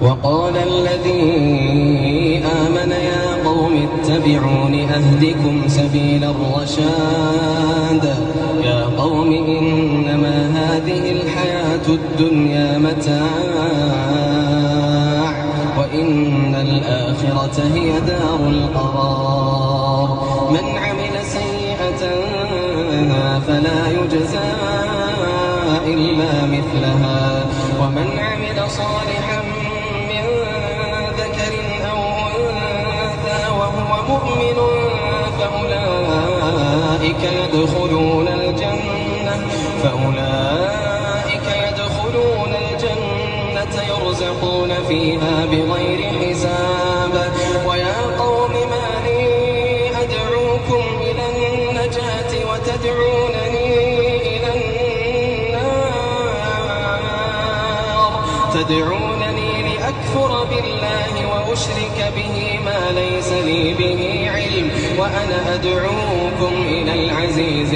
وقال الذي آمن يا قوم اتبعون أهدكم سبيل الرشاد يا قوم إنما هذه الحياة الدنيا متاع وإن الآخرة هي دار القرار من عمل سيئة فلا يجزى إلا مثلها ومن عمل صالحا من ذكر أو أنثى وهو مؤمن فأولئك يدخلون الجنة يرزقون فيها بغير حساب ويا قوم ما لي أدعوكم إلى النجاة وتدعونني إلى النار تدعونني لأكفر بالله وأشرك به ما ليس لي به علم وأنا أدعوكم إلى العزيز